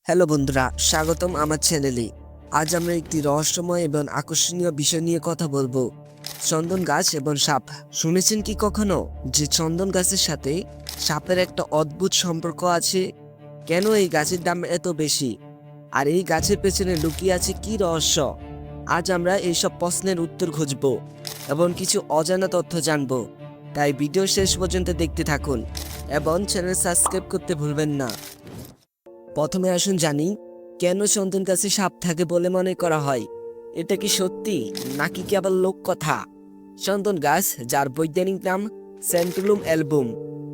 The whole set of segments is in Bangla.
হ্যালো বন্ধুরা, স্বাগতম আমার চ্যানেলে। আজ আমরা একটি রহস্যময় এবং আকর্ষণীয় বিষয় নিয়ে কথা বলবো, চন্দন গাছ এবং সাপ। শুনেছেন কি কখনো যে চন্দন গাছের সাথে সাপের একটা অদ্ভুত সম্পর্ক আছে? কেন এই গাছের দাম এত বেশি, আর এই গাছের পেছনে লুকিয়ে আছে কি রহস্য? আজ আমরা এইসব প্রশ্নের উত্তর খুঁজব এবং কিছু অজানা তথ্য জানবো। তাই ভিডিও শেষ পর্যন্ত দেখতে থাকুন এবং চ্যানেল সাবস্ক্রাইব করতে ভুলবেন না। প্রথমে আসুন জানি, কেন চন্দন গাছে সাপ থাকে বলে মনে করা হয়। এটা কি সত্যি নাকি কেবল লোককথা? চন্দন গাছ, যার বৈজ্ঞানিক নাম স্যান্টুলুম অ্যালবুম,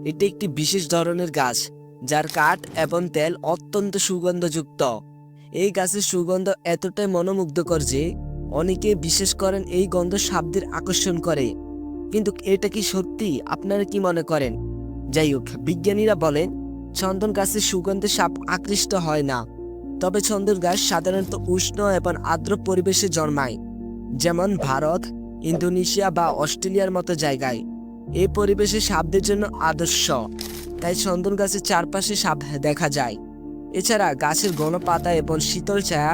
এটি একটি বিশেষ ধরনের গাছ যার কাঠ এবং তেল অত্যন্ত সুগন্ধযুক্ত। এই গাছের সুগন্ধ এতটাই মনোমুগ্ধকর যে অনেকে বিশ্বাস করেন এই গন্ধ সাপদের আকর্ষণ করে। কিন্তু এটা কি সত্যি? আপনারা কি মনে করেন? যাই হোক, বিজ্ঞানীরা বলেন চন্দন গাছের সুগন্ধে সাপ আকৃষ্ট হয় না। তবে চন্দন গাছ সাধারণত উষ্ণ এবং আর্দ্র পরিবেশে জন্মায়, যেমন ভারত, ইন্দোনেশিয়া বা অস্ট্রেলিয়ার মতো জায়গায়। এই পরিবেশে সাপদের জন্য আদর্শ, তাই চন্দন গাছের চারপাশে সাপ দেখা যায়। এছাড়া গাছের ঘন পাতা এবং শীতল ছায়া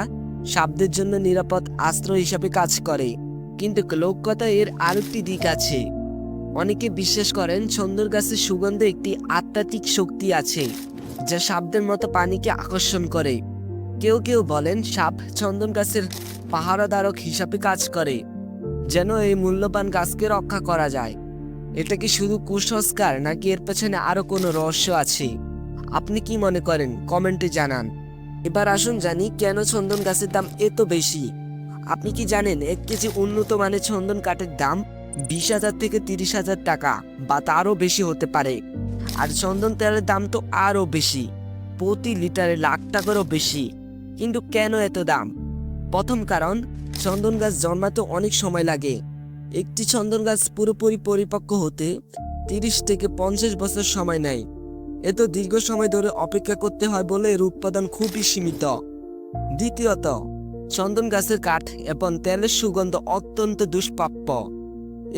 সাপদের জন্য নিরাপদ আশ্রয় হিসাবে কাজ করে। কিন্তু লোককথায় এর আরেকটি দিক আছে। অনেকে বিশ্বাস করেন চন্দন গাছের সুগন্ধে একটি আধ্যাত্মিক শক্তি আছে, যা সাপদের মতো পানিকে আকর্ষণ করে। কেউ কেউ বলেন সাপ চন্দন গাছের পাহারাদারক হিসাবে কাজ করে, যেন এই মূল্যবান গাছকে রক্ষা করা যায়। এটা কি শুধু কুসংস্কার নাকি এর পেছনে আরো কোনো রহস্য আছে? আপনি কি মনে করেন কমেন্টে জানান। এবার আসুন জানি, কেন চন্দন গাছের দাম এত বেশি। আপনি কি জানেন 1 কেজি উন্নত মানের চন্দন কাঠের দাম 20,000 থেকে 30,000 টাকা বা তারও বেশি হতে পারে। আর চন্দন তেলের দাম তো আরও বেশি, প্রতি লিটারে লাখ টাকারও বেশি। কিন্তু কেন এত দাম? প্রথম কারণ, চন্দন গাছ জন্মাতে অনেক সময় লাগে। একটি চন্দন গাছ পুরোপুরি পরিপক্ক হতে 30 থেকে 50 বছর সময় নেয়। এত দীর্ঘ সময় ধরে অপেক্ষা করতে হয় বলে এর উৎপাদন খুবই সীমিত। দ্বিতীয়ত, চন্দন গাছের কাঠ এবং তেলের সুগন্ধ অত্যন্ত দুষ্প্রাপ্য।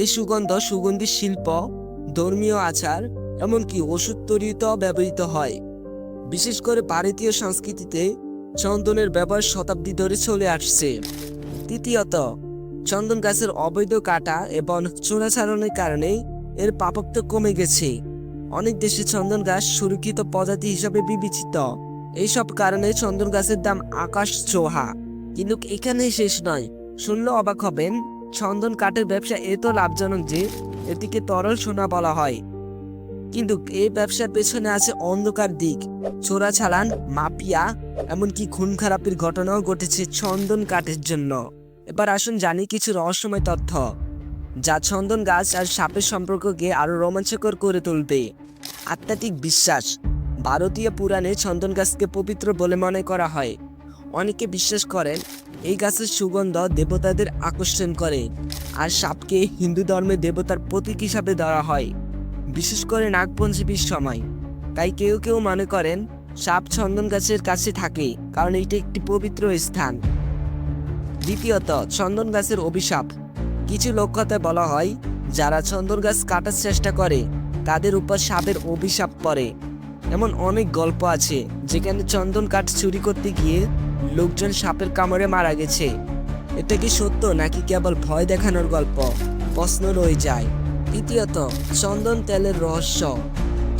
এই সুগন্ধ সুগন্ধি শিল্প, ধর্মীয় আচার, এমনকি ওষুধ তৈরিতেও ব্যবহৃত হয়। বিশেষ করে ভারতীয় সংস্কৃতিতে চন্দনের ব্যবহার শতাব্দী ধরে চলে আসছে। তৃতীয়ত, চন্দন গাছের অবৈধ কাটা এবং চোরাচালানের কারণে এর প্রাপ্যতা কমে গেছে। অনেক দেশে চন্দন গাছ সুরক্ষিত প্রজাতি হিসাবে বিবেচিত। এইসব কারণে চন্দন গাছের দাম আকাশ ছোঁয়া। কিন্তু এখানেই শেষ নয়, শুনলে অবাক হবেন, চন্দন কাঠের ব্যবসা এত লাভজনক যে এটিকে তরল সোনা বলা হয়। কিন্তু এই ব্যবসার পেছনে আছে অন্ধকার দিক, চোরাচালান, মাফিয়া, এমনকি খুন খারাপের ঘটনাও ঘটেছে চন্দন কাঠের জন্য। এবার আসুন জানি কিছু রহস্যময় তথ্য, যা চন্দন গাছ আর সাপের সম্পর্ককে আরো রোমাঞ্চকর করে তুলবে। আধ্যাত্মিক বিশ্বাস, ভারতীয় পুরাণে চন্দন গাছকে পবিত্র বলে মনে করা হয়। অনেকে বিশ্বাস করেন এই গাছের সুগন্ধ দেবতাদের আকর্ষণ করে, আর সাপকে হিন্দু ধর্মে দেবতার প্রতীক হিসাবে ধরা হয়, বিশেষ করে নাগপঞ্চমীর সময়। তাই কেউ কেউ মনে করেন সাপ চন্দন গাছের কাছে থাকে কারণ এটি একটি পবিত্র স্থান। দ্বিতীয়ত, চন্দন গাছের অভিশাপ। কিছু লোককথায় বলা হয় যারা চন্দন গাছ কাটার চেষ্টা করে তাদের উপর সাপের অভিশাপ পড়ে। এমন অনেক গল্প আছে যেখানে চন্দন কাঠ চুরি করতে গিয়ে লোকজন সাপের কামড়ে মারা গেছে। এটা কি সত্য নাকি কেবল ভয় দেখানোর গল্প? প্রশ্ন রয়ে যায়। তৃতীয়ত, চন্দন তেলের রহস্য।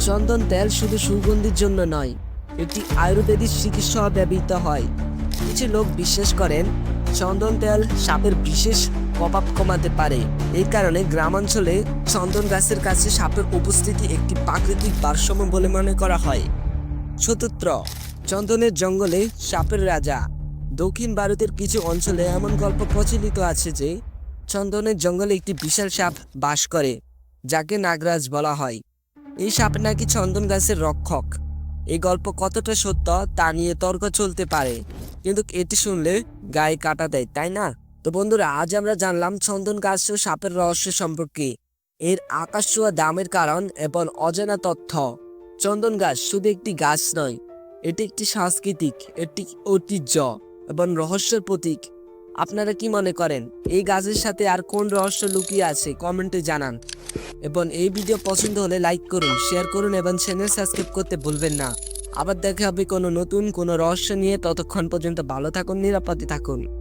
চন্দন তেল শুধু সুগন্ধির জন্য নয়, এটি আয়ুর্বেদিক চিকিৎসাও ব্যবহৃত হয়। কিছু লোক বিশ্বাস করেন চন্দন তেল সাপের বিশেষ প্রভাব কমাতে পারে। এই কারণে গ্রামাঞ্চলে চন্দন গাছের কাছে সাপের উপস্থিতি একটি প্রাকৃতিক ভারসাম্য বলে মনে করা হয়। চতুর্থ, চন্দনের জঙ্গলে সাপের রাজা। দক্ষিণ ভারতের কিছু অঞ্চলে এমন গল্প প্রচলিত আছে যে চন্দনের জঙ্গলে একটি বিশাল সাপ বাস করে, যাকে নাগরাজ বলা হয়। এই সাপ নাকি চন্দন গাছের রক্ষক। এই গল্প কতটা সত্য তা নিয়ে তর্ক চলতে পারে, কিন্তু এটি শুনলে গায়ে কাটা দেয়, তাই না? তো বন্ধুরা, আজ আমরা জানলাম চন্দন গাছ ও সাপের রহস্য সম্পর্কে, এর আকাশছোঁয়া দামের কারণ এবং অজানা তথ্য। চন্দন গাছ শুধু একটি গাছ নয়, এটি একটি সাংস্কৃতিক, একটি ঐতিহ্য এবং রহস্যের প্রতীক। আপনারা কি মনে করেন এই গাছের সাথে আর কোন রহস্য লুকিয়ে আছে? কমেন্টে জানান। এবং এই ভিডিও পছন্দ হলে লাইক করুন, শেয়ার করুন এবং চ্যানেল সাবস্ক্রাইব করতে ভুলবেন না। আবার দেখা হবে কোনো নতুন কোনো রহস্য নিয়ে। ততক্ষণ পর্যন্ত ভালো থাকুন, নিরাপদে থাকুন।